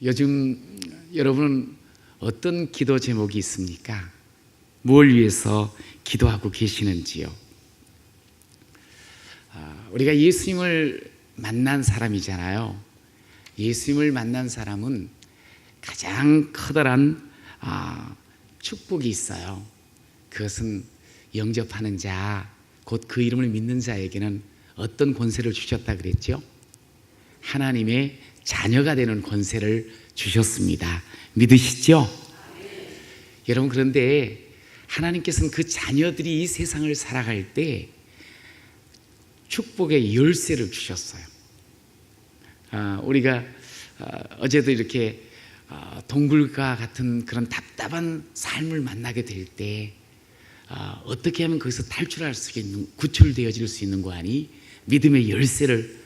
요즘 여러분은 어떤 기도 제목이 있습니까? 뭘 위해서 기도하고 계시는지요? 우리가 예수님을 만난 사람이잖아요. 예수님을 만난 사람은 가장 커다란 축복이 있어요. 그것은 영접하는 자, 곧 그 이름을 믿는 자에게는 어떤 권세를 주셨다 그랬죠? 하나님의 자녀가 되는 권세를 주셨습니다. 믿으시죠? 여러분, 그런데 하나님께서는 그 자녀들이 이 세상을 살아갈 때 축복의 열쇠를 주셨어요. 우리가 어제도 이렇게 동굴과 같은 그런 답답한 삶을 만나게 될 때 어떻게 하면 거기서 탈출할 수 있는, 구출되어질 수 있는 거 아니? 믿음의 열쇠를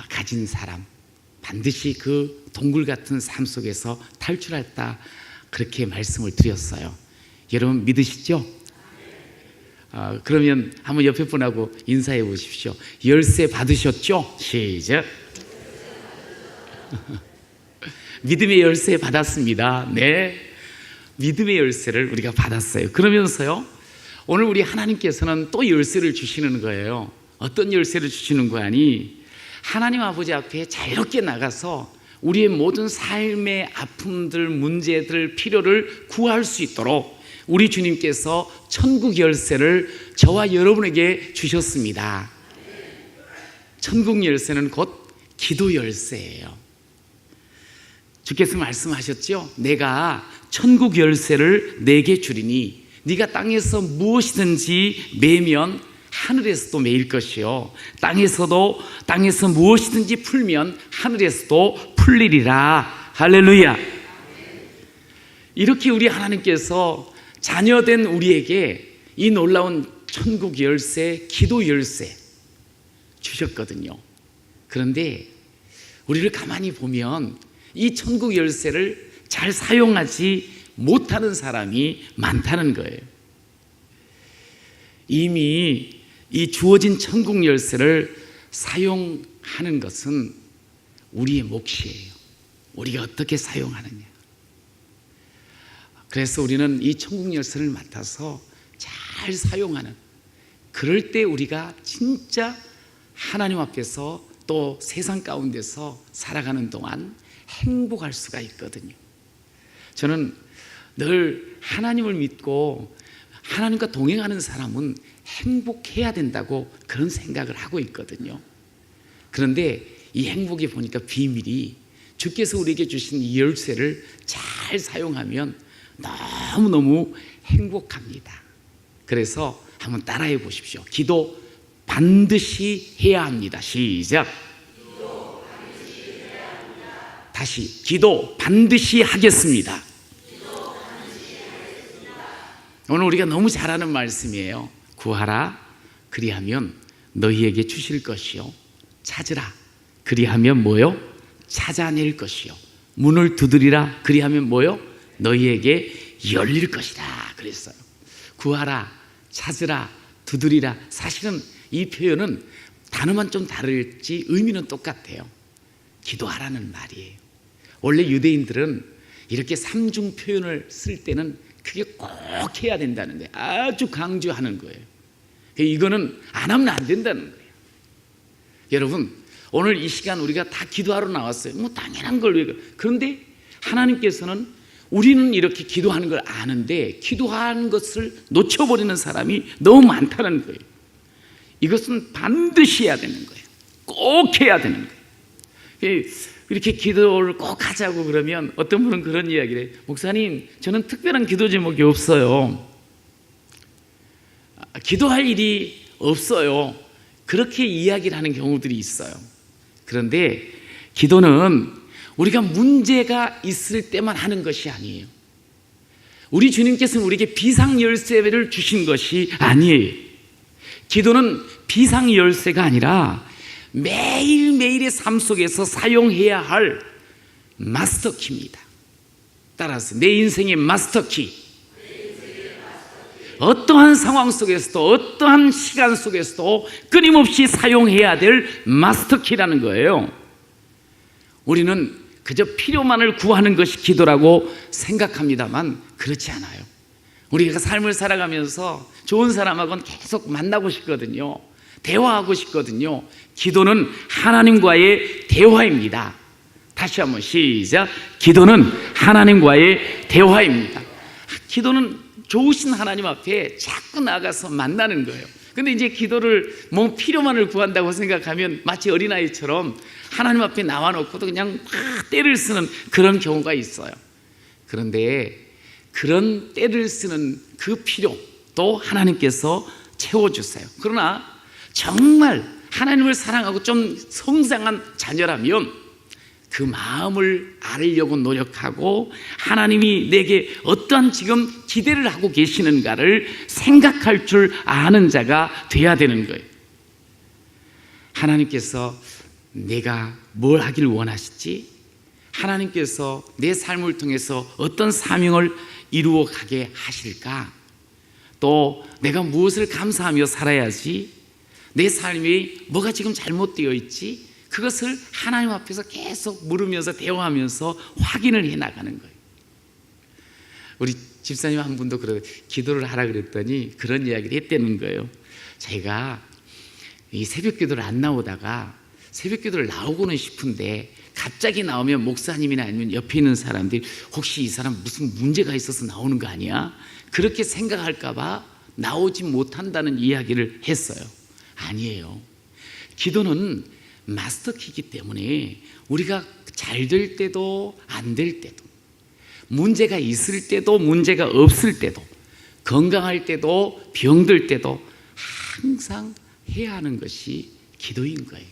가진 사람, 반드시 그 동굴 같은 삶 속에서 탈출했다, 그렇게 말씀을 드렸어요. 여러분 믿으시죠? 그러면 한번 옆에 분하고 인사해 보십시오. 열쇠 받으셨죠? 시작. 믿음의 열쇠 받았습니다. 네, 믿음의 열쇠를 우리가 받았어요. 그러면서요, 오늘 우리 하나님께서는 또 열쇠를 주시는 거예요. 어떤 열쇠를 주시는 거 아니? 하나님 아버지 앞에 자유롭게 나가서 우리의 모든 삶의 아픔들, 문제들, 필요를 구할 수 있도록 우리 주님께서 천국 열쇠를 저와 여러분에게 주셨습니다. 천국 열쇠는 곧 기도 열쇠예요. 주께서 말씀하셨죠? 내가 천국 열쇠를 내게 주리니 네가 땅에서 무엇이든지 매면 하늘에서도 매일 것이요, 땅에서 무엇이든지 풀면 하늘에서도 풀리리라. 할렐루야. 이렇게 우리 하나님께서 자녀된 우리에게 이 놀라운 천국 열쇠, 기도 열쇠 주셨거든요. 그런데 우리를 가만히 보면 이 천국 열쇠를 잘 사용하지 못하는 사람이 많다는 거예요. 이미 이 주어진 천국 열쇠를 사용하는 것은 우리의 몫이에요. 우리가 어떻게 사용하느냐. 그래서 우리는 이 천국 열쇠를 맡아서 잘 사용하는, 그럴 때 우리가 진짜 하나님 앞에서 또 세상 가운데서 살아가는 동안 행복할 수가 있거든요. 저는 늘 하나님을 믿고 하나님과 동행하는 사람은 행복해야 된다고 그런 생각을 하고 있거든요. 그런데 이 행복이 보니까 비밀이 주께서 우리에게 주신 이 열쇠를 잘 사용하면 너무너무 행복합니다. 그래서 한번 따라해 보십시오. 기도 반드시 해야 합니다. 시작. 다시, 기도 반드시 하겠습니다. 오늘 우리가 너무 잘 아는 말씀이에요. 구하라, 그리하면 너희에게 주실 것이요, 찾으라, 그리하면 뭐요? 찾아낼 것이요, 문을 두드리라, 그리하면 뭐요? 너희에게 열릴 것이다 그랬어요. 구하라, 찾으라, 두드리라. 사실은 이 표현은 단어만 좀 다를지 의미는 똑같아요. 기도하라는 말이에요. 원래 유대인들은 이렇게 삼중 표현을 쓸 때는 그게 꼭 해야 된다는 거예요. 아주 강조하는 거예요. 이거는 안 하면 안 된다는 거예요. 여러분, 오늘 이 시간 우리가 다 기도하러 나왔어요. 뭐 당연한 걸 왜. 그런데 하나님께서는 우리는 이렇게 기도하는 걸 아는데 기도하는 것을 놓쳐버리는 사람이 너무 많다는 거예요. 이것은 반드시 해야 되는 거예요. 꼭 해야 되는 거예요. 이렇게 기도를 꼭 하자고 그러면 어떤 분은 그런 이야기를 해요. 목사님, 저는 특별한 기도 제목이 없어요. 기도할 일이 없어요. 그렇게 이야기를 하는 경우들이 있어요. 그런데 기도는 우리가 문제가 있을 때만 하는 것이 아니에요. 우리 주님께서는 우리에게 비상열쇠를 주신 것이 아니에요. 기도는 비상열쇠가 아니라 매일매일의 삶 속에서 사용해야 할 마스터키입니다. 따라서 내 인생의 마스터키. 어떠한 상황 속에서도 어떠한 시간 속에서도 끊임없이 사용해야 될 마스터키라는 거예요. 우리는 그저 필요만을 구하는 것이 기도라고 생각합니다만 그렇지 않아요. 우리가 삶을 살아가면서 좋은 사람하고는 계속 만나고 싶거든요. 대화하고 싶거든요. 기도는 하나님과의 대화입니다. 다시 한번 시작. 기도는 하나님과의 대화입니다. 기도는 좋으신 하나님 앞에 자꾸 나가서 만나는 거예요. 근데 이제 기도를 뭐 필요만을 구한다고 생각하면 마치 어린아이처럼 하나님 앞에 나와놓고도 그냥 막 떼를 쓰는 그런 경우가 있어요. 그런데 그런 떼를 쓰는 그 필요도 하나님께서 채워주세요. 그러나 정말 하나님을 사랑하고 좀 성장한 자녀라면 그 마음을 알려고 노력하고 하나님이 내게 어떠한 지금 기대를 하고 계시는가를 생각할 줄 아는 자가 돼야 되는 거예요. 하나님께서 내가 뭘 하길 원하시지? 하나님께서 내 삶을 통해서 어떤 사명을 이루어 가게 하실까? 또 내가 무엇을 감사하며 살아야지? 내 삶이 뭐가 지금 잘못되어 있지? 그것을 하나님 앞에서 계속 물으면서 대화하면서 확인을 해 나가는 거예요. 우리 집사님 한 분도 기도를 하라 그랬더니 그런 이야기를 했다는 거예요. 제가 이 새벽 기도를 안 나오다가 새벽 기도를 나오고는 싶은데 갑자기 나오면 목사님이나 아니면 옆에 있는 사람들이 혹시 이 사람 무슨 문제가 있어서 나오는 거 아니야? 그렇게 생각할까 봐 나오지 못한다는 이야기를 했어요. 아니에요. 기도는 마스터키이기 때문에 우리가 잘 될 때도 안 될 때도, 문제가 있을 때도 문제가 없을 때도, 건강할 때도 병들 때도 항상 해야 하는 것이 기도인 거예요.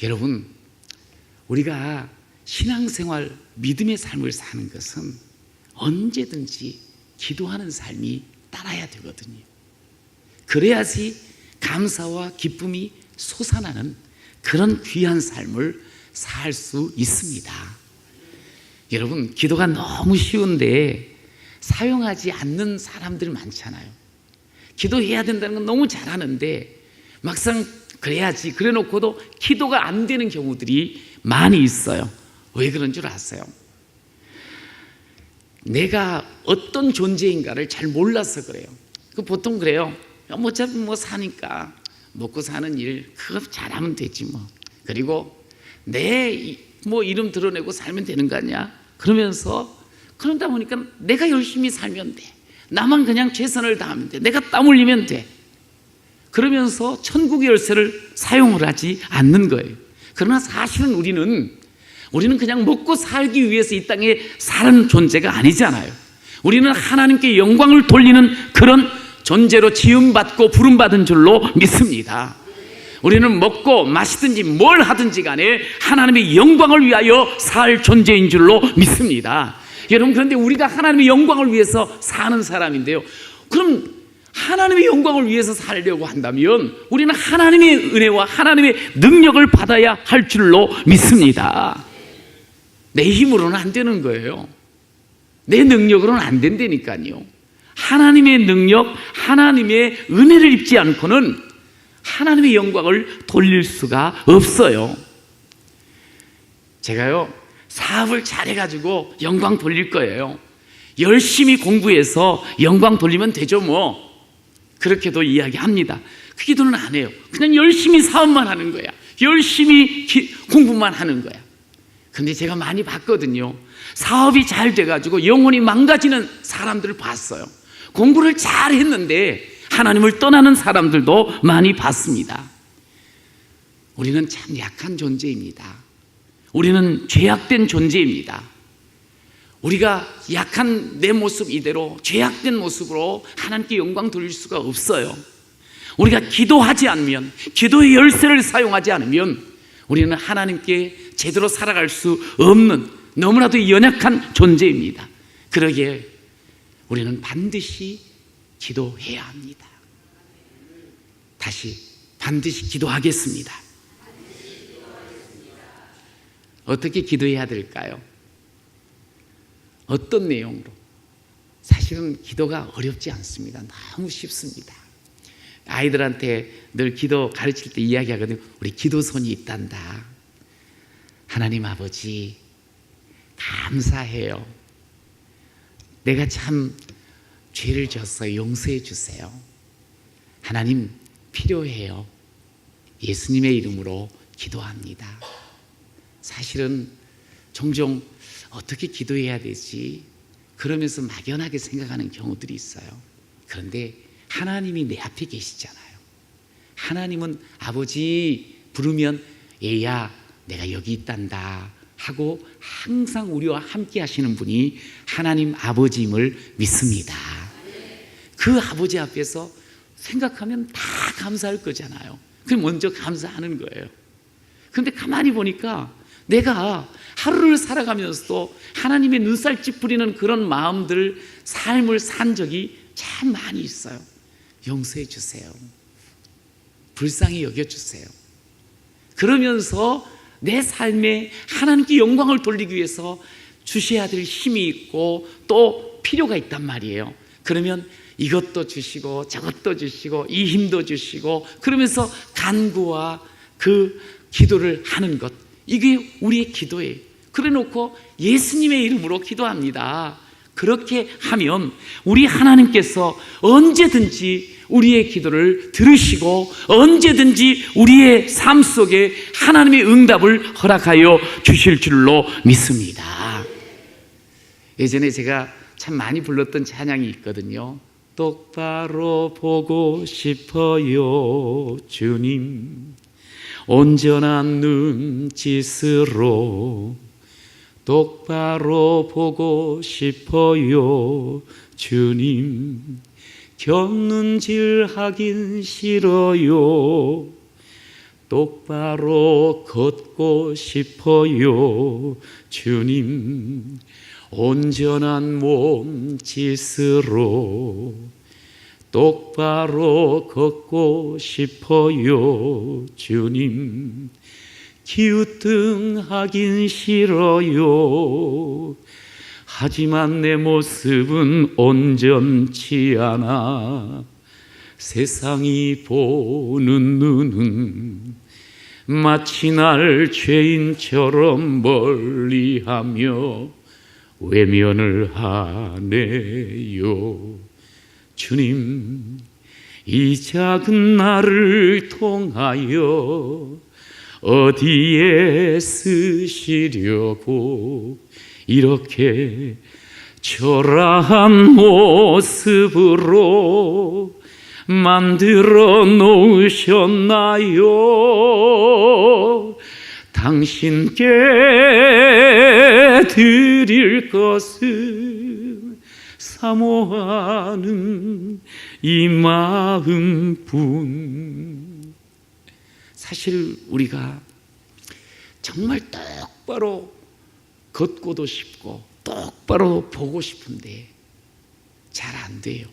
여러분, 우리가 신앙생활, 믿음의 삶을 사는 것은 언제든지 기도하는 삶이 따라야 되거든요. 그래야지 감사와 기쁨이 솟아나는 그런 귀한 삶을 살 수 있습니다. 여러분, 기도가 너무 쉬운데 사용하지 않는 사람들이 많잖아요. 기도해야 된다는 건 너무 잘하는데 막상 그래야지 그래 놓고도 기도가 안 되는 경우들이 많이 있어요. 왜 그런 줄 아세요? 내가 어떤 존재인가를 잘 몰라서 그래요. 보통 그래요. 어차피 사니까 먹고 사는 일 그거 잘하면 되지 뭐. 그리고 내 이름 드러내고 살면 되는 거 아니야? 그러면서 그러다 보니까 내가 열심히 살면 돼. 나만 그냥 최선을 다하면 돼. 내가 땀 흘리면 돼. 그러면서 천국의 열쇠를 사용을 하지 않는 거예요. 그러나 사실은 우리는 그냥 먹고 살기 위해서 이 땅에 사는 존재가 아니잖아요. 우리는 하나님께 영광을 돌리는 그런 존재로 지음받고 부름받은 줄로 믿습니다. 우리는 먹고 마시든지 뭘 하든지 간에 하나님의 영광을 위하여 살 존재인 줄로 믿습니다. 여러분, 그런데 우리가 하나님의 영광을 위해서 사는 사람인데요, 그럼 하나님의 영광을 위해서 살려고 한다면 우리는 하나님의 은혜와 하나님의 능력을 받아야 할 줄로 믿습니다. 내 힘으로는 안 되는 거예요. 내 능력으로는 안 된다니까요. 하나님의 능력, 하나님의 은혜를 입지 않고는 하나님의 영광을 돌릴 수가 없어요. 제가요, 사업을 잘해가지고 영광 돌릴 거예요. 열심히 공부해서 영광 돌리면 되죠 뭐. 그렇게도 이야기합니다. 그 기도는 안 해요. 그냥 열심히 사업만 하는 거야. 열심히 공부만 하는 거야. 근데 제가 많이 봤거든요. 사업이 잘 돼가지고 영혼이 망가지는 사람들을 봤어요. 공부를 잘 했는데 하나님을 떠나는 사람들도 많이 봤습니다. 우리는 참 약한 존재입니다. 우리는 죄악된 존재입니다. 우리가 약한 내 모습 이대로 죄악된 모습으로 하나님께 영광 돌릴 수가 없어요. 우리가 기도하지 않으면, 기도의 열쇠를 사용하지 않으면 우리는 하나님께 제대로 살아갈 수 없는 너무나도 연약한 존재입니다. 그러기에 우리는 반드시 기도해야 합니다. 다시 반드시 기도하겠습니다. 어떻게 기도해야 될까요? 어떤 내용으로? 사실은 기도가 어렵지 않습니다. 너무 쉽습니다. 아이들한테 늘 기도 가르칠 때 이야기하거든요. 우리 기도선이 있단다. 하나님 아버지 감사해요. 내가 참 죄를 졌어요. 용서해 주세요. 하나님 필요해요. 예수님의 이름으로 기도합니다. 사실은 종종 어떻게 기도해야 되지? 그러면서 막연하게 생각하는 경우들이 있어요. 그런데 하나님이 내 앞에 계시잖아요. 하나님은 아버지 부르면 얘야 내가 여기 있단다 하고 항상 우리와 함께 하시는 분이 하나님 아버지임을 믿습니다. 그 아버지 앞에서 생각하면 다 감사할 거잖아요. 그럼 먼저 감사하는 거예요. 그런데 가만히 보니까 내가 하루를 살아가면서도 하나님의 눈살 찌푸리는 그런 마음들, 삶을 산 적이 참 많이 있어요. 용서해 주세요. 불쌍히 여겨주세요. 그러면서 내 삶에 하나님께 영광을 돌리기 위해서 주셔야 될 힘이 있고 또 필요가 있단 말이에요. 그러면 이것도 주시고 저것도 주시고 이 힘도 주시고 그러면서 간구와 그 기도를 하는 것, 이게 우리의 기도예요. 그래 놓고 예수님의 이름으로 기도합니다. 그렇게 하면 우리 하나님께서 언제든지 우리의 기도를 들으시고 언제든지 우리의 삶 속에 하나님의 응답을 허락하여 주실 줄로 믿습니다. 예전에 제가 참 많이 불렀던 찬양이 있거든요. 똑바로 보고 싶어요 주님, 온전한 눈짓으로 똑바로 보고 싶어요 주님, 곁눈질하긴 싫어요. 똑바로 걷고 싶어요 주님, 온전한 몸짓으로 똑바로 걷고 싶어요 주님, 기우뚱하긴 싫어요. 하지만 내 모습은 온전치 않아. 세상이 보는 눈은 마치 날 죄인처럼 멀리하며 외면을 하네요. 주님, 이 작은 나를 통하여 어디에 쓰시려고 이렇게 초라한 모습으로 만들어 놓으셨나요? 당신께 드릴 것은 사모하는 이 마음뿐. 사실 우리가 정말 똑바로 걷고도 싶고 똑바로 보고 싶은데 잘 안 돼요.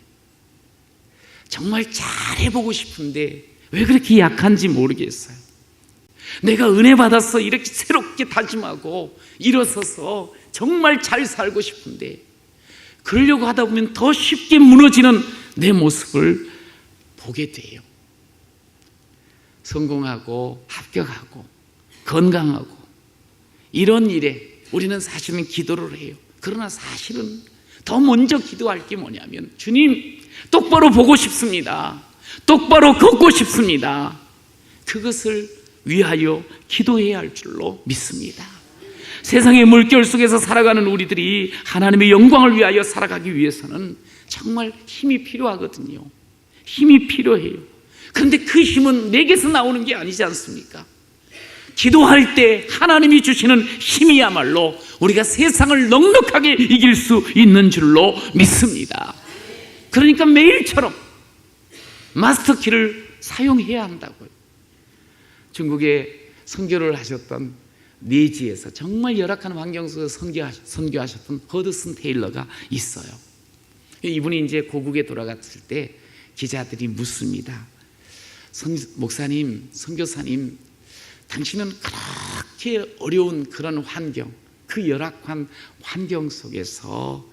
정말 잘해보고 싶은데 왜 그렇게 약한지 모르겠어요. 내가 은혜 받아서 이렇게 새롭게 다짐하고 일어서서 정말 잘 살고 싶은데 그러려고 하다 보면 더 쉽게 무너지는 내 모습을 보게 돼요. 성공하고 합격하고 건강하고 이런 일에 우리는 사실은 기도를 해요. 그러나 사실은 더 먼저 기도할 게 뭐냐면, 주님, 똑바로 보고 싶습니다. 똑바로 걷고 싶습니다. 그것을 위하여 기도해야 할 줄로 믿습니다. 세상의 물결 속에서 살아가는 우리들이 하나님의 영광을 위하여 살아가기 위해서는 정말 힘이 필요하거든요. 힘이 필요해요. 그런데 그 힘은 내게서 나오는 게 아니지 않습니까? 기도할 때 하나님이 주시는 힘이야말로 우리가 세상을 넉넉하게 이길 수 있는 줄로 믿습니다. 그러니까 매일처럼 마스터키를 사용해야 한다고요. 중국에 선교를 하셨던 내지에서 정말 열악한 환경 속에서 선교하셨던 허드슨 테일러가 있어요. 이분이 이제 고국에 돌아갔을 때 기자들이 묻습니다. 목사님, 선교사님, 당신은 그렇게 어려운 그런 환경, 그 열악한 환경 속에서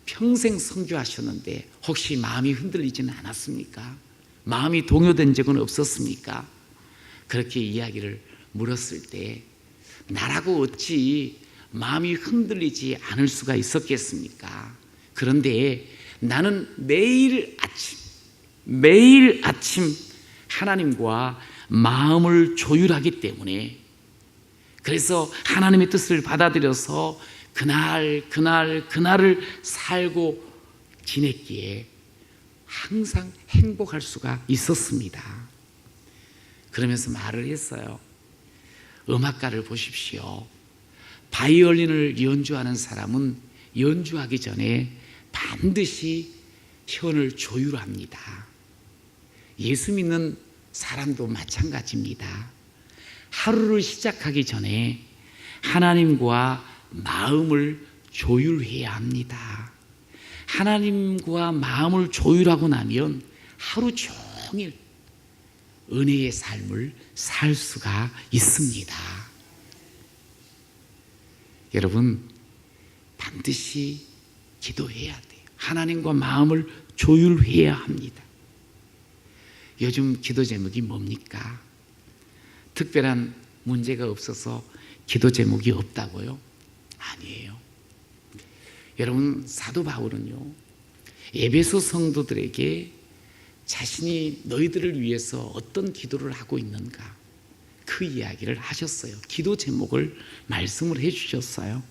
평생 선교하셨는데 혹시 마음이 흔들리지는 않았습니까? 마음이 동요된 적은 없었습니까? 그렇게 이야기를 물었을 때 나라고 어찌 마음이 흔들리지 않을 수가 있었겠습니까? 그런데 나는 매일 아침 하나님과 마음을 조율하기 때문에, 그래서 하나님의 뜻을 받아들여서 그날을 살고 지냈기에 항상 행복할 수가 있었습니다. 그러면서 말을 했어요. 음악가를 보십시오. 바이올린을 연주하는 사람은 연주하기 전에 반드시 현을 조율합니다. 예수 믿는 사람도 마찬가지입니다. 하루를 시작하기 전에 하나님과 마음을 조율해야 합니다. 하나님과 마음을 조율하고 나면 하루 종일 은혜의 삶을 살 수가 있습니다. 여러분, 반드시 기도해야 돼요. 하나님과 마음을 조율해야 합니다. 요즘 기도 제목이 뭡니까? 특별한 문제가 없어서 기도 제목이 없다고요? 아니에요. 여러분, 사도 바울은요, 에베소 성도들에게 자신이 너희들을 위해서 어떤 기도를 하고 있는가, 그 이야기를 하셨어요. 기도 제목을 말씀을 해주셨어요.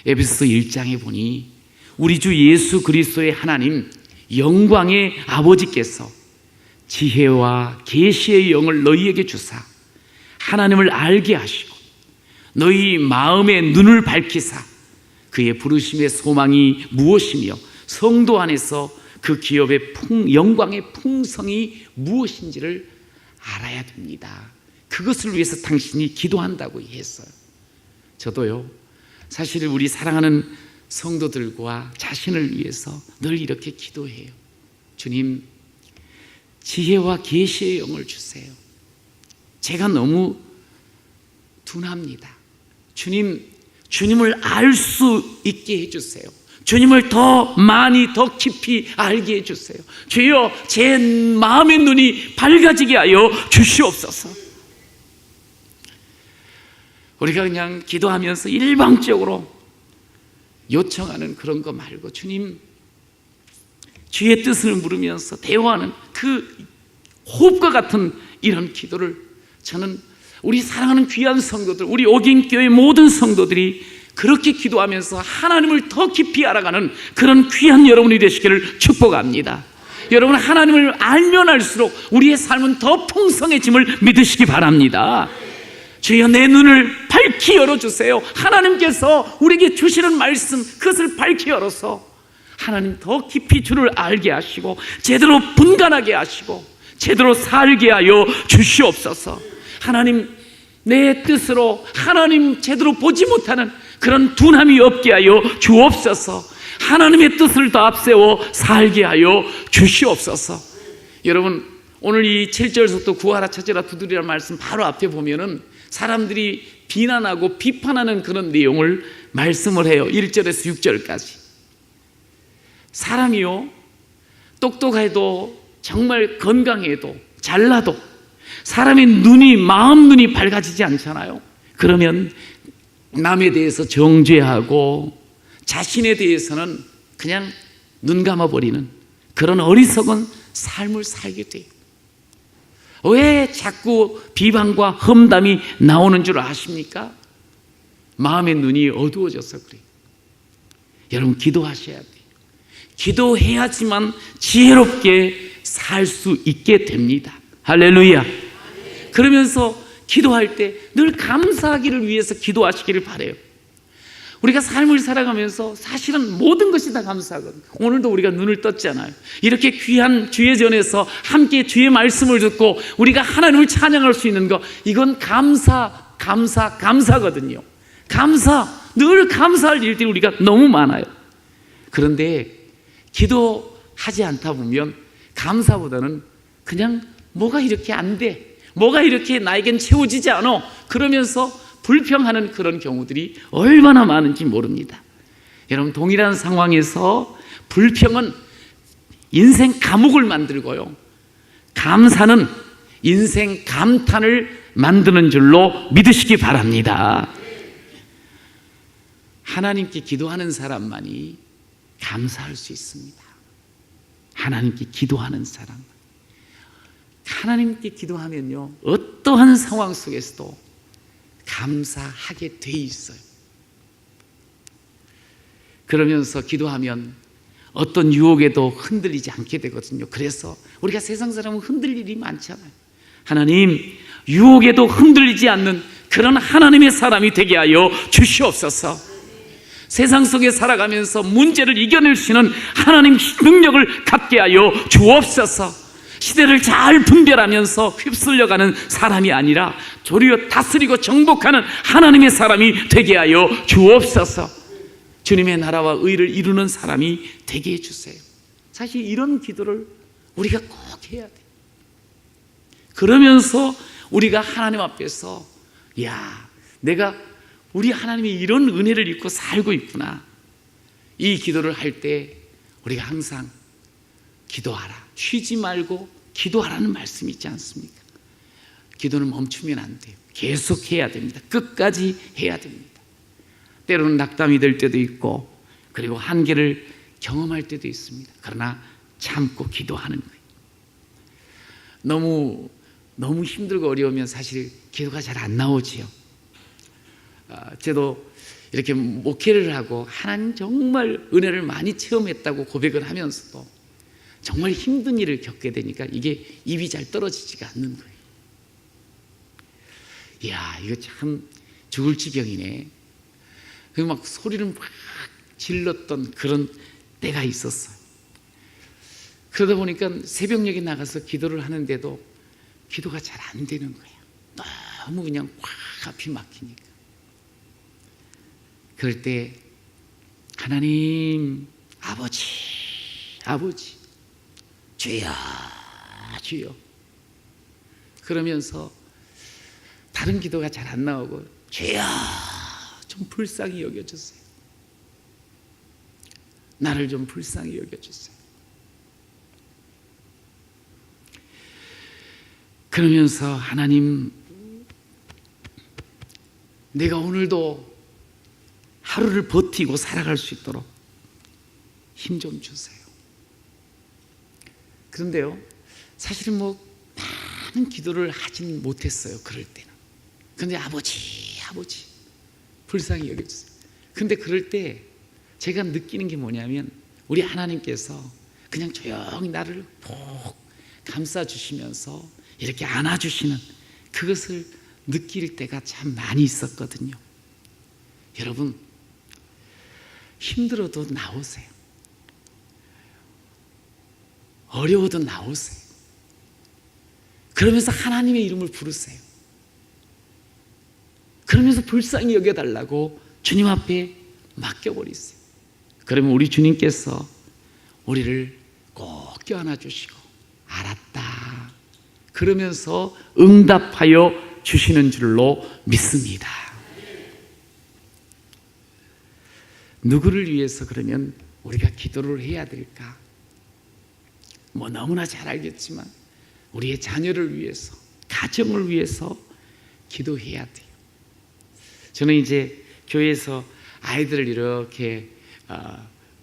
에베소 1장에 보니 우리 주 예수 그리스도의 하나님 영광의 아버지께서 지혜와 계시의 영을 너희에게 주사 하나님을 알게 하시고 너희 마음의 눈을 밝히사 그의 부르심의 소망이 무엇이며 성도 안에서 그 기업의 영광의 풍성이 무엇인지를 알아야 됩니다. 그것을 위해서 당신이 기도한다고 했어요. 저도요, 사실 우리 사랑하는 성도들과 자신을 위해서 늘 이렇게 기도해요. 주님, 지혜와 계시의 영을 주세요. 제가 너무 둔합니다. 주님을 알 수 있게 해주세요. 주님을 더 많이 더 깊이 알게 해주세요. 주여, 제 마음의 눈이 밝아지게 하여 주시옵소서. 우리가 그냥 기도하면서 일방적으로 요청하는 그런 거 말고 주님, 주의 뜻을 물으면서 대화하는 그 호흡과 같은 이런 기도를 저는 우리 사랑하는 귀한 성도들, 우리 오긴교회 모든 성도들이 그렇게 기도하면서 하나님을 더 깊이 알아가는 그런 귀한 여러분이 되시기를 축복합니다. 여러분, 하나님을 알면 알수록 우리의 삶은 더 풍성해짐을 믿으시기 바랍니다. 주여, 내 눈을 밝히 열어주세요. 하나님께서 우리에게 주시는 말씀, 그것을 밝히 열어서 하나님 더 깊이 주를 알게 하시고 제대로 분간하게 하시고 제대로 살게 하여 주시옵소서. 하나님, 내 뜻으로 하나님 제대로 보지 못하는 그런 둔함이 없게 하여 주옵소서. 하나님의 뜻을 더 앞세워 살게 하여 주시옵소서. 여러분, 오늘 이 7절부터 구하라 찾으라 두드리라는 말씀 바로 앞에 보면은 사람들이 비난하고 비판하는 그런 내용을 말씀을 해요. 1절에서 6절까지. 사람이요, 똑똑해도 정말 건강해도 잘나도 사람의 마음 눈이 밝아지지 않잖아요. 그러면 남에 대해서 정죄하고 자신에 대해서는 그냥 눈 감아버리는 그런 어리석은 삶을 살게 돼요. 왜 자꾸 비방과 험담이 나오는 줄 아십니까? 마음의 눈이 어두워져서 그래요. 여러분, 기도하셔야 돼요. 기도해야지만 지혜롭게 살 수 있게 됩니다. 할렐루야. 그러면서 기도할 때 늘 감사하기를 위해서 기도하시기를 바라요. 우리가 삶을 살아가면서 사실은 모든 것이 다 감사하거든요. 오늘도 우리가 눈을 떴잖아요. 이렇게 귀한 주의 전에서 함께 주의 말씀을 듣고 우리가 하나님을 찬양할 수 있는 것, 이건 감사거든요. 늘 감사할 일들이 우리가 너무 많아요. 그런데 기도하지 않다 보면 감사보다는 그냥 뭐가 이렇게 안 돼, 뭐가 이렇게 나에겐 채워지지 않아, 그러면서 불평하는 그런 경우들이 얼마나 많은지 모릅니다. 여러분, 동일한 상황에서 불평은 인생 감옥을 만들고요, 감사는 인생 감탄을 만드는 줄로 믿으시기 바랍니다. 하나님께 기도하는 사람만이 감사할 수 있습니다. 하나님께 기도하는 사람. 하나님께 기도하면요, 어떠한 상황 속에서도 감사하게 돼 있어요. 그러면서 기도하면 어떤 유혹에도 흔들리지 않게 되거든요. 그래서 우리가 세상 사람은 흔들릴 일이 많잖아요. 하나님, 유혹에도 흔들리지 않는 그런 하나님의 사람이 되게 하여 주시옵소서. 세상 속에 살아가면서 문제를 이겨낼 수 있는 하나님 능력을 갖게 하여 주옵소서. 시대를 잘 분별하면서 휩쓸려가는 사람이 아니라 도리어 다스리고 정복하는 하나님의 사람이 되게 하여 주옵소서. 주님의 나라와 의를 이루는 사람이 되게 해주세요. 사실 이런 기도를 우리가 꼭 해야 돼요. 그러면서 우리가 하나님 앞에서, 야, 내가 우리 하나님이 이런 은혜를 입고 살고 있구나. 이 기도를 할 때 우리가 항상 기도하라, 쉬지 말고 기도하라는 말씀이 있지 않습니까? 기도는 멈추면 안 돼요. 계속 해야 됩니다. 끝까지 해야 됩니다. 때로는 낙담이 될 때도 있고, 그리고 한계를 경험할 때도 있습니다. 그러나 참고 기도하는 거예요. 너무 힘들고 어려우면 사실 기도가 잘 안 나오지요. 저도 이렇게 목회를 하고 하나님 정말 은혜를 많이 체험했다고 고백을 하면서도 정말 힘든 일을 겪게 되니까 이게 입이 잘 떨어지지가 않는 거예요. 이야, 이거 참 죽을 지경이네. 그리고 막 소리를 막 질렀던 그런 때가 있었어요. 그러다 보니까 새벽녘에 나가서 기도를 하는데도 기도가 잘 안 되는 거예요. 너무 그냥 확 앞이 막히니까. 그럴 때 하나님, 아버지 주여 주여 그러면서 다른 기도가 잘 안 나오고, 주여 좀 불쌍히 여겨주세요. 나를 좀 불쌍히 여겨주세요. 그러면서 하나님, 내가 오늘도 하루를 버티고 살아갈 수 있도록 힘 좀 주세요. 그런데요, 사실은 많은 기도를 하진 못했어요. 그럴 때는. 그런데 아버지 불쌍히 여겨주세요. 근데 그럴 때 제가 느끼는 게 뭐냐면, 우리 하나님께서 그냥 조용히 나를 푹 감싸주시면서 이렇게 안아주시는 그것을 느낄 때가 참 많이 있었거든요. 여러분, 힘들어도 나오세요. 어려워도 나오세요. 그러면서 하나님의 이름을 부르세요. 그러면서 불쌍히 여겨달라고 주님 앞에 맡겨버리세요. 그러면 우리 주님께서 우리를 꼭 껴안아 주시고, 알았다 그러면서 응답하여 주시는 줄로 믿습니다. 누구를 위해서 그러면 우리가 기도를 해야 될까? 너무나 잘 알겠지만 우리의 자녀를 위해서, 가정을 위해서 기도해야 돼요. 저는 이제 교회에서 아이들을 이렇게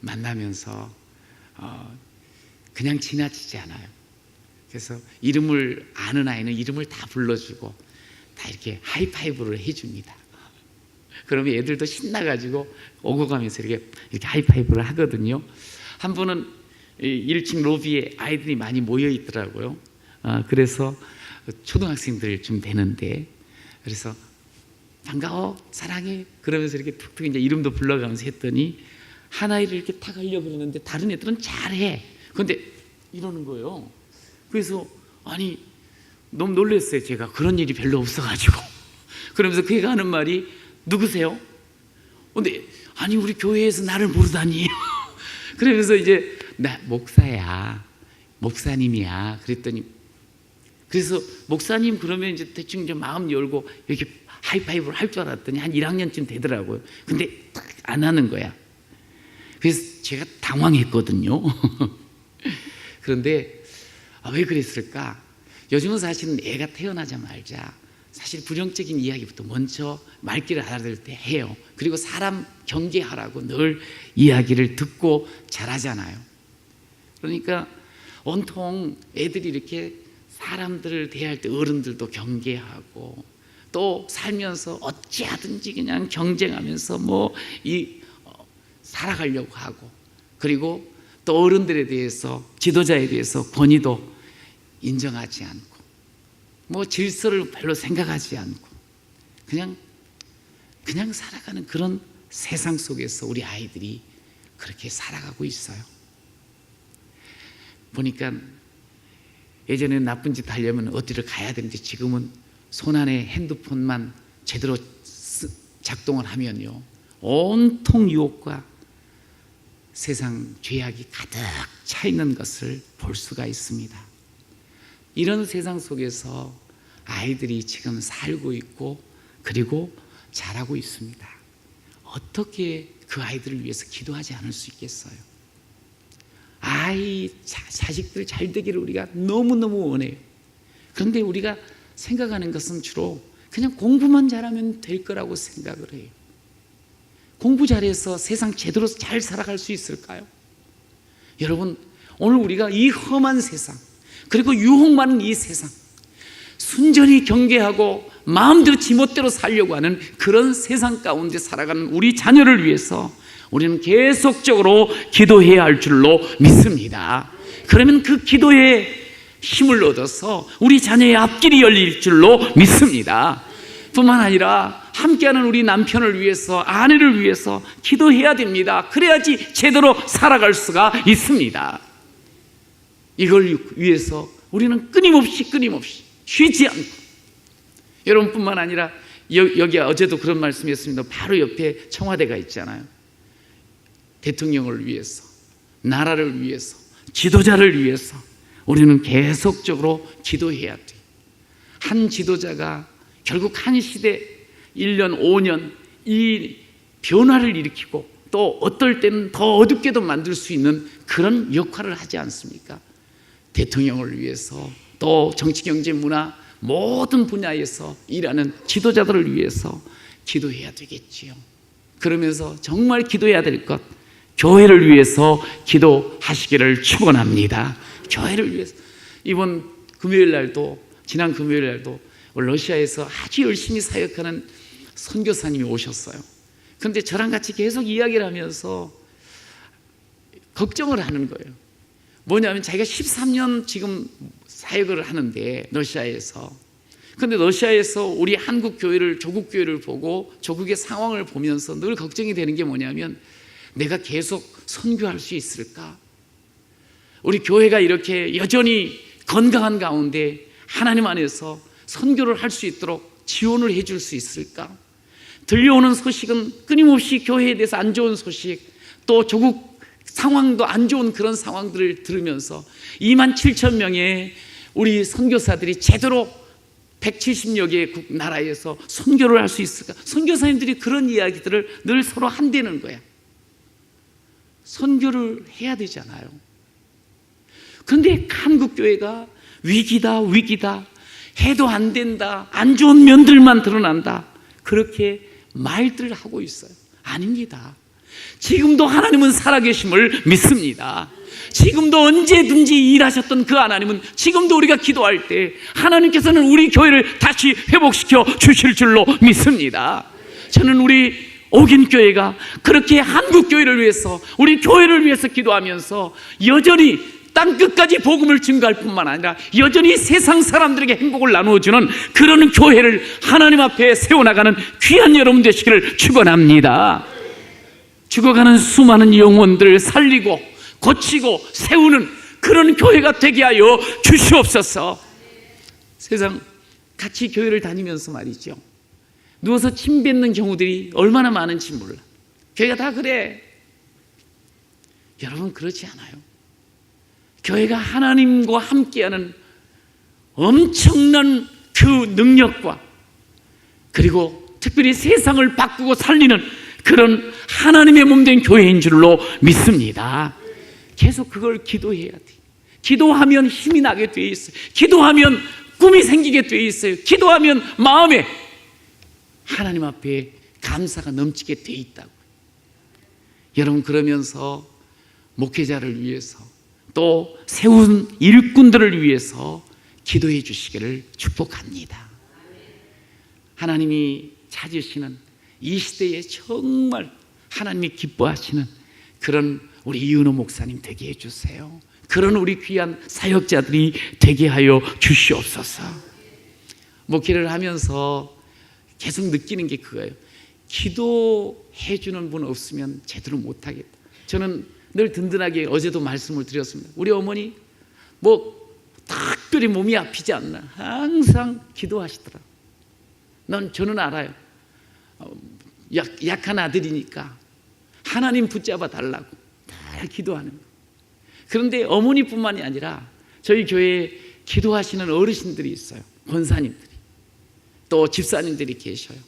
만나면서 그냥 지나치지 않아요. 그래서 이름을 아는 아이는 이름을 다 불러주고 다 이렇게 하이파이브를 해줍니다. 그러면 애들도 신나가지고 오고 가면서 이렇게 하이파이브를 하거든요. 한 번은 1층 로비에 아이들이 많이 모여 있더라고요. 그래서 초등학생들 좀 되는데, 그래서 반가워, 사랑해 그러면서 이렇게 툭툭 이제 이름도 불러가면서 했더니 한 아이를 이렇게 탁 하려고 그러는데 다른 애들은 잘해. 그런데 이러는 거예요. 그래서 아니 너무 놀랐어요. 제가 그런 일이 별로 없어가지고. 그러면서 그 애가 하는 말이, 누구세요? 근데 아니 우리 교회에서 나를 모르다니. 그러면서 이제 나 목사야, 목사님이야 그랬더니, 그래서 목사님 그러면 이제 대충 이제 마음 열고 이렇게 하이파이브를 할 줄 알았더니 한 1학년쯤 되더라고요. 근데 딱 안 하는 거야. 그래서 제가 당황했거든요. 그런데 왜 그랬을까? 요즘은 사실은 애가 태어나자마자 사실 부정적인 이야기부터 먼저 말귀를 알아들 때 해요. 그리고 사람 경계하라고 늘 이야기를 듣고 자라잖아요. 그러니까 온통 애들이 이렇게 사람들을 대할 때 어른들도 경계하고 또 살면서 어찌하든지 그냥 경쟁하면서 살아가려고 하고, 그리고 또 어른들에 대해서, 지도자에 대해서 권위도 인정하지 않고 질서를 별로 생각하지 않고 그냥 살아가는 그런 세상 속에서 우리 아이들이 그렇게 살아가고 있어요. 보니까 예전에는 나쁜 짓 하려면 어디를 가야 되는데 지금은 손안에 핸드폰만 제대로 작동을 하면요, 온통 유혹과 세상 죄악이 가득 차 있는 것을 볼 수가 있습니다. 이런 세상 속에서 아이들이 지금 살고 있고 그리고 자라고 있습니다. 어떻게 그 아이들을 위해서 기도하지 않을 수 있겠어요? 자식들 잘 되기를 우리가 너무너무 원해요. 그런데 우리가 생각하는 것은 주로 그냥 공부만 잘하면 될 거라고 생각을 해요. 공부 잘해서 세상 제대로 잘 살아갈 수 있을까요? 여러분, 오늘 우리가 이 험한 세상, 그리고 유혹 많은 이 세상, 순전히 경계하고 마음대로 지멋대로 살려고 하는 그런 세상 가운데 살아가는 우리 자녀를 위해서 우리는 계속적으로 기도해야 할 줄로 믿습니다. 그러면 그 기도에 힘을 얻어서 우리 자녀의 앞길이 열릴 줄로 믿습니다. 뿐만 아니라 함께하는 우리 남편을 위해서, 아내를 위해서 기도해야 됩니다. 그래야지 제대로 살아갈 수가 있습니다. 이걸 위해서 우리는 끊임없이 쉬지 않고, 여러분뿐만 아니라 여기 어제도 그런 말씀이었습니다. 바로 옆에 청와대가 있잖아요. 대통령을 위해서, 나라를 위해서, 지도자를 위해서 우리는 계속적으로 기도해야 돼요. 한 지도자가 결국 한 시대 1년, 5년 이 변화를 일으키고 또 어떨 때는 더 어둡게도 만들 수 있는 그런 역할을 하지 않습니까? 대통령을 위해서, 또 정치, 경제, 문화 모든 분야에서 일하는 지도자들을 위해서 기도해야 되겠지요. 그러면서 정말 기도해야 될 것, 교회를 위해서 기도하시기를 축원합니다. 교회를 위해서. 이번 금요일 날도, 지난 금요일 날도 러시아에서 아주 열심히 사역하는 선교사님이 오셨어요. 그런데 저랑 같이 계속 이야기를 하면서 걱정을 하는 거예요. 뭐냐면 자기가 13년 지금 사역을 하는데 러시아에서, 그런데 러시아에서 우리 한국 교회를, 조국 교회를 보고 조국의 상황을 보면서 늘 걱정이 되는 게 뭐냐면 내가 계속 선교할 수 있을까? 우리 교회가 이렇게 여전히 건강한 가운데 하나님 안에서 선교를 할 수 있도록 지원을 해줄 수 있을까? 들려오는 소식은 끊임없이 교회에 대해서 안 좋은 소식, 또 조국 상황도 안 좋은 그런 상황들을 들으면서 27,000명의 우리 선교사들이 제대로 170여 개의 나라에서 선교를 할 수 있을까? 선교사님들이 그런 이야기들을 늘 서로 한대는 거야. 선교를 해야 되잖아요. 그런데 한국교회가 위기다 해도 안 된다, 안 좋은 면들만 드러난다, 그렇게 말들을 하고 있어요. 아닙니다. 지금도 하나님은 살아계심을 믿습니다. 지금도 언제든지 일하셨던 그 하나님은 지금도 우리가 기도할 때 하나님께서는 우리 교회를 다시 회복시켜 주실 줄로 믿습니다. 저는 우리 옥인교회가 그렇게 한국교회를 위해서, 우리 교회를 위해서 기도하면서 여전히 땅끝까지 복음을 증거할 뿐만 아니라 여전히 세상 사람들에게 행복을 나누어주는 그런 교회를 하나님 앞에 세워나가는 귀한 여러분 되시기를 축원합니다. 죽어가는 수많은 영혼들을 살리고 고치고 세우는 그런 교회가 되게 하여 주시옵소서. 세상 같이 교회를 다니면서 말이죠, 누워서 침 뱉는 경우들이 얼마나 많은지 몰라. 교회가 다 그래. 여러분, 그렇지 않아요. 교회가 하나님과 함께하는 엄청난 그 능력과, 그리고 특별히 세상을 바꾸고 살리는 그런 하나님의 몸된 교회인 줄로 믿습니다. 계속 그걸 기도해야 돼. 기도하면 힘이 나게 돼 있어요. 기도하면 꿈이 생기게 돼 있어요. 기도하면 마음에 하나님 앞에 감사가 넘치게 돼 있다고. 여러분, 그러면서 목회자를 위해서 또 세운 일꾼들을 위해서 기도해 주시기를 축복합니다. 하나님이 찾으시는 이 시대에 정말 하나님이 기뻐하시는 그런 우리 이은호 목사님 되게 해주세요. 그런 우리 귀한 사역자들이 되게 하여 주시옵소서. 목회를 하면서 계속 느끼는 게 그거예요. 기도해 주는 분 없으면 제대로 못하겠다. 저는 늘 든든하게 어제도 말씀을 드렸습니다. 우리 어머니 특별히 몸이 아프지 않나 항상 기도하시더라. 저는 알아요. 약한 아들이니까 하나님 붙잡아 달라고 다 기도하는 거예요. 그런데 어머니뿐만이 아니라 저희 교회에 기도하시는 어르신들이 있어요. 권사님들이, 또 집사님들이 계셔요.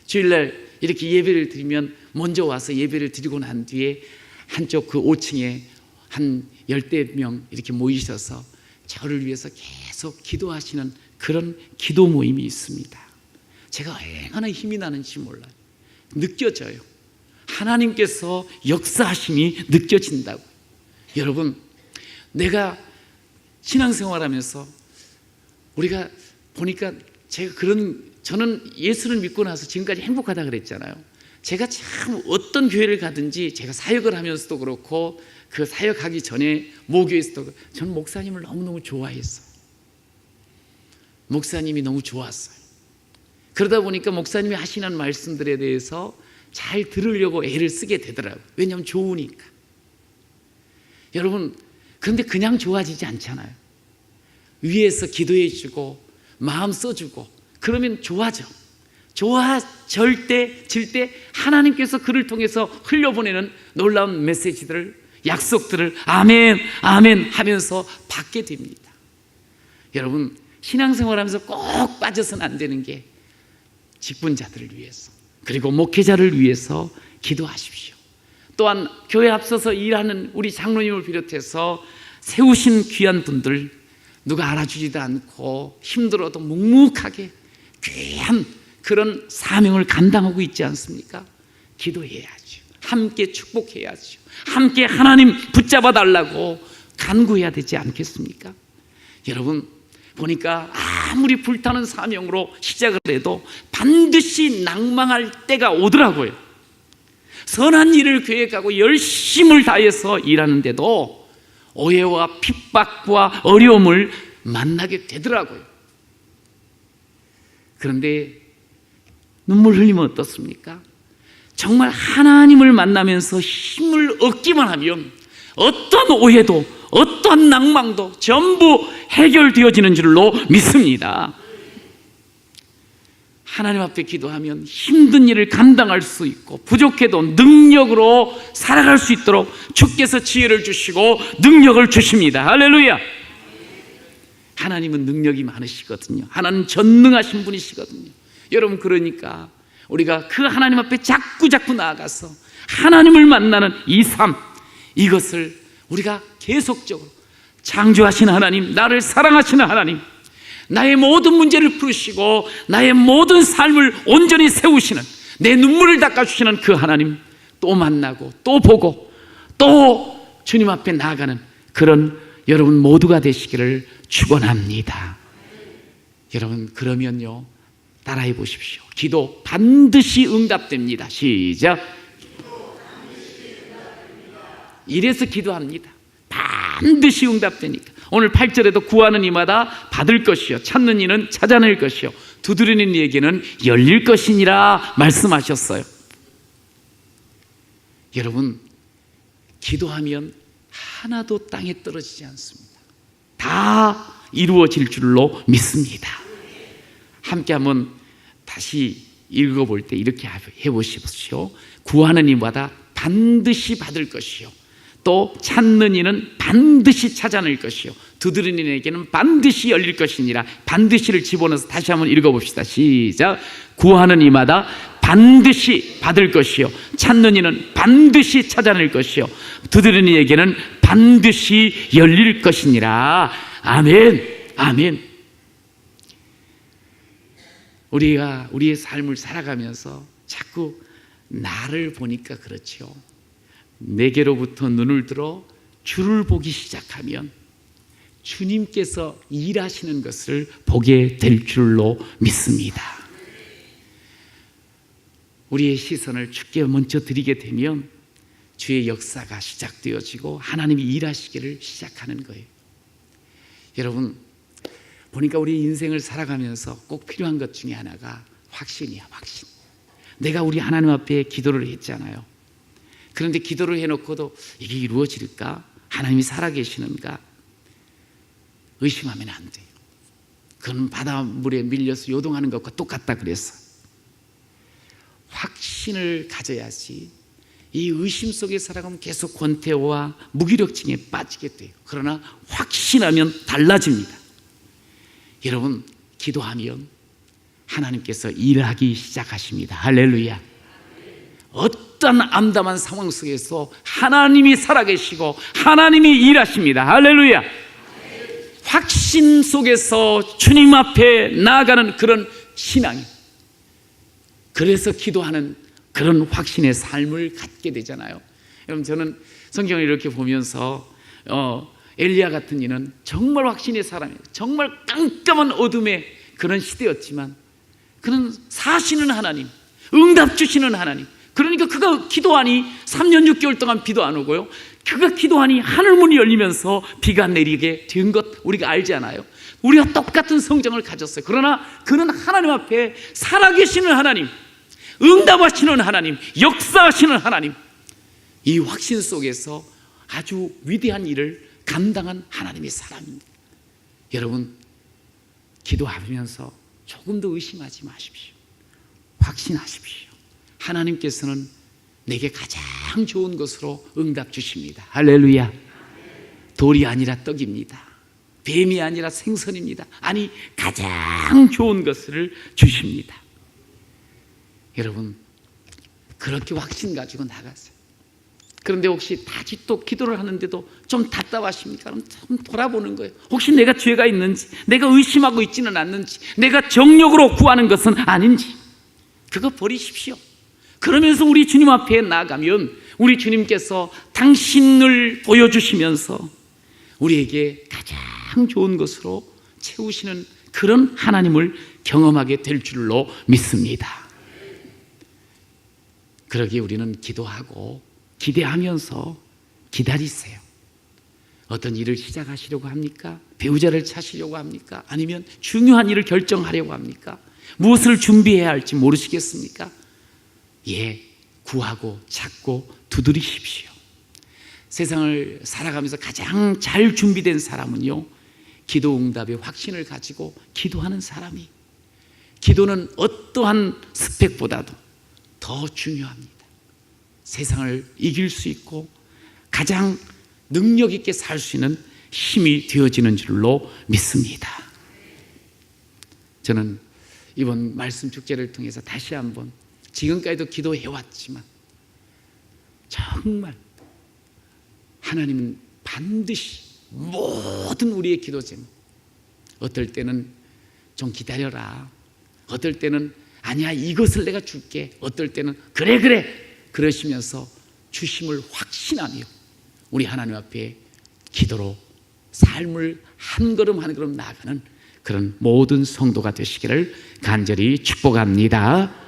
주일날 이렇게 예배를 드리면 먼저 와서 예배를 드리고 난 뒤에 한쪽 그 5층에 한 10명 이렇게 모이셔서 저를 위해서 계속 기도하시는 그런 기도 모임이 있습니다. 제가 얼마나 힘이 나는지 몰라요. 느껴져요. 하나님께서 역사하심이 느껴진다고. 여러분, 내가 신앙생활하면서 우리가 보니까 저는 예수를 믿고 나서 지금까지 행복하다 그랬잖아요. 제가 참 어떤 교회를 가든지 제가 사역을 하면서도 그렇고 그 사역하기 전에 모교에서도 저는 목사님을 너무너무 좋아했어요. 목사님이 너무 좋았어요. 그러다 보니까 목사님이 하시는 말씀들에 대해서 잘 들으려고 애를 쓰게 되더라고요. 왜냐하면 좋으니까. 여러분, 그런데 그냥 좋아지지 않잖아요. 위에서 기도해 주고 마음 써주고 그러면 좋아져. 좋아질 때 하나님께서 그를 통해서 흘려보내는 놀라운 메시지들을, 약속들을 아멘 아멘 하면서 받게 됩니다. 여러분, 신앙생활하면서 꼭 빠져서는 안 되는 게 직분자들을 위해서, 그리고 목회자를 위해서 기도하십시오. 또한 교회 앞서서 일하는 우리 장로님을 비롯해서 세우신 귀한 분들, 누가 알아주지도 않고 힘들어도 묵묵하게 귀한 그런 사명을 감당하고 있지 않습니까? 기도해야죠. 함께 축복해야죠. 함께 하나님 붙잡아 달라고 간구해야 되지 않겠습니까? 여러분, 보니까 아무리 불타는 사명으로 시작을 해도 반드시 낭망할 때가 오더라고요. 선한 일을 계획하고 열심을 다해서 일하는데도 오해와 핍박과 어려움을 만나게 되더라고요. 그런데 눈물 흘리면 어떻습니까? 정말 하나님을 만나면서 힘을 얻기만 하면 어떤 오해도 어떤 낭망도 전부 해결되어지는 줄로 믿습니다. 하나님 앞에 기도하면 힘든 일을 감당할 수 있고 부족해도 능력으로 살아갈 수 있도록 주께서 지혜를 주시고 능력을 주십니다. 할렐루야. 하나님은 능력이 많으시거든요. 하나님 전능하신 분이시거든요. 여러분, 그러니까 우리가 그 하나님 앞에 자꾸 나아가서 하나님을 만나는 이 삶, 이것을 우리가 계속적으로 창조하신 하나님, 나를 사랑하시는 하나님, 나의 모든 문제를 풀으시고 나의 모든 삶을 온전히 세우시는, 내 눈물을 닦아주시는 그 하나님 또 만나고 또 보고 또 주님 앞에 나아가는 그런 여러분 모두가 되시기를 축원합니다. 여러분, 그러면요, 따라해 보십시오. 기도 반드시 응답됩니다. 시작. 이래서 기도합니다. 반드시 응답되니까. 오늘 8절에도 구하는 이마다 받을 것이요, 찾는 이는 찾아낼 것이요, 두드리는 이에게는 열릴 것이니라 말씀하셨어요. 여러분, 기도하면 하나도 땅에 떨어지지 않습니다. 다 이루어질 줄로 믿습니다. 함께 한번 다시 읽어볼 때 이렇게 해보십시오. 구하는 이마다 반드시 받을 것이요, 또 찾는 이는 반드시 찾아낼 것이요, 두드리는 이에게는 반드시 열릴 것이니라. 반드시를 집어넣어서 다시 한번 읽어봅시다. 시작. 구하는 이마다 반드시 받을 것이요, 찾는 이는 반드시 찾아낼 것이요, 두드리는 이에게는 반드시 열릴 것이니라. 아멘. 아멘. 우리가 우리의 삶을 살아가면서 자꾸 나를 보니까 그렇죠. 내게로부터 눈을 들어 주를 보기 시작하면 주님께서 일하시는 것을 보게 될 줄로 믿습니다. 우리의 시선을 주께 먼저 드리게 되면 주의 역사가 시작되어지고 하나님이 일하시기를 시작하는 거예요. 여러분, 보니까 우리 인생을 살아가면서 꼭 필요한 것 중에 하나가 확신이야, 확신. 내가 우리 하나님 앞에 기도를 했잖아요. 그런데 기도를 해놓고도 이게 이루어질까? 하나님이 살아계시는가? 의심하면 안 돼요. 그건 바닷물에 밀려서 요동하는 것과 똑같다 그랬어. 확신을 가져야지 이 의심 속에 살아가면 계속 권태와 무기력증에 빠지게 돼요. 그러나 확신하면 달라집니다. 여러분, 기도하면 하나님께서 일하기 시작하십니다. 할렐루야. 어떤 암담한 상황 속에서 하나님이 살아계시고 하나님이 일하십니다. 할렐루야. 확신 속에서 주님 앞에 나아가는 그런 신앙이, 그래서 기도하는 그런 확신의 삶을 갖게 되잖아요. 여러분, 저는 성경을 이렇게 보면서 엘리야 같은 이는 정말 확신의 사람이에요. 정말 깜깜한 어둠의 그런 시대였지만 그는 사시는 하나님, 응답 주시는 하나님, 그러니까 그가 기도하니 3년 6개월 동안 비도 안 오고요, 그가 기도하니 하늘문이 열리면서 비가 내리게 된 것 우리가 알지 않아요? 우리가 똑같은 성정을 가졌어요. 그러나 그는 하나님 앞에 살아계시는 하나님, 응답하시는 하나님, 역사하시는 하나님, 이 확신 속에서 아주 위대한 일을 감당한 하나님의 사람입니다. 여러분, 기도하면서 조금 더 의심하지 마십시오. 확신하십시오. 하나님께서는 내게 가장 좋은 것으로 응답 주십니다. 할렐루야. 돌이 아니라 떡입니다. 뱀이 아니라 생선입니다. 아니, 가장 좋은 것을 주십니다. 여러분, 그렇게 확신 가지고 나가세요. 그런데 혹시 다시 또 기도를 하는데도 좀 답답하십니까? 그럼 좀 돌아보는 거예요. 혹시 내가 죄가 있는지, 내가 의심하고 있지는 않는지, 내가 정욕으로 구하는 것은 아닌지, 그거 버리십시오. 그러면서 우리 주님 앞에 나아가면 우리 주님께서 당신을 보여주시면서 우리에게 가장 좋은 것으로 채우시는 그런 하나님을 경험하게 될 줄로 믿습니다. 그러기에 우리는 기도하고 기대하면서 기다리세요. 어떤 일을 시작하시려고 합니까? 배우자를 찾으려고 합니까? 아니면 중요한 일을 결정하려고 합니까? 무엇을 준비해야 할지 모르시겠습니까? 예, 구하고 찾고 두드리십시오. 세상을 살아가면서 가장 잘 준비된 사람은요, 기도 응답의 확신을 가지고 기도하는 사람이, 기도는 어떠한 스펙보다도 더 중요합니다. 세상을 이길 수 있고 가장 능력 있게 살 수 있는 힘이 되어지는 줄로 믿습니다. 저는 이번 말씀 축제를 통해서 다시 한번, 지금까지도 기도해왔지만 정말 하나님은 반드시 모든 우리의 기도 제목, 어떨 때는 좀 기다려라, 어떨 때는 아니야 이것을 내가 줄게, 어떨 때는 그래 그러시면서 주심을 확신하며 우리 하나님 앞에 기도로 삶을 한 걸음 한 걸음 나아가는 그런 모든 성도가 되시기를 간절히 축복합니다.